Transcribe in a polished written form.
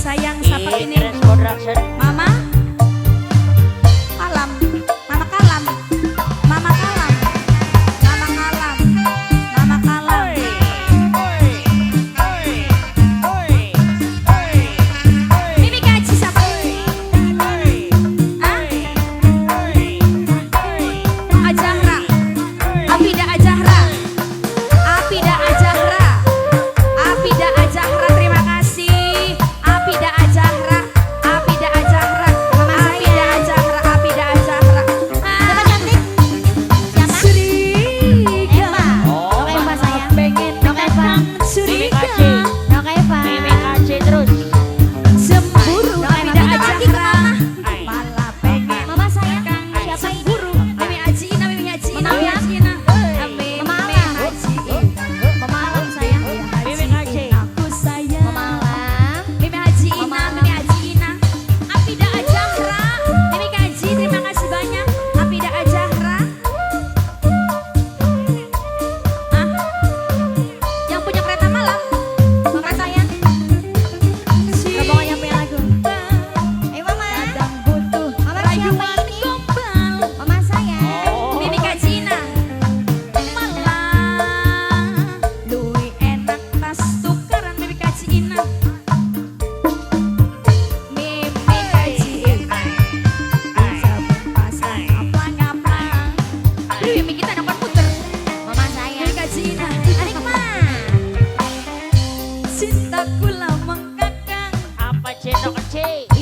sayang siapa ini? Mama Kalam, Mama Kalam, Mama Kalam, Mama Kalam, Mama Kalam. Mimi Kaji siapa? Ajahra, Abida Ajahra, Abida Ajahra, Abida Ajahra, terima kasih. Abida Ajahra, Abida Ajahra, Abida Ajahra, Abida Ajahra. Siapa cantik? Siapa? Surika, Dok Eva sayang. pengen Dok Eva. Surika, Dok Eva. cemburu, Dok Eva, Abida minta lagi ke Ajahra, mama. malah pengen Mama sayang. Siapa ini? cemburu. Mimi Haji Ina, Mimi Haji Ina, Mama Mimi Alam. Haji Ina. Amin, Mama Mimi Alam. Haji Ina. Mama Alam sayang. Aku sayang. Mama Alam. Mimi Haji Ina, Mama Alam. Mimi Haji Ina. Abida Ajahra, Mimi Kaji, terima kasih banyak. Abida Ajahra. Hah? Yang punya kereta malam. Mama sayang. Rombongan yang punya lagu. Ayo Mama. Kadang butuh Mama siapa rayuan ini? gombal. Mama sayang. Mimi Kaji Ina. Malah luwih enak tas tukaran Mimi Kaji Ina. Mimi Kaji Ina. Pasang aplang-aplang. Mimi kita dapat puter. Mama sayang. Mimi Kaji Ina. Adik Ma. Cintaku lama kakang. Apa cendok kecil?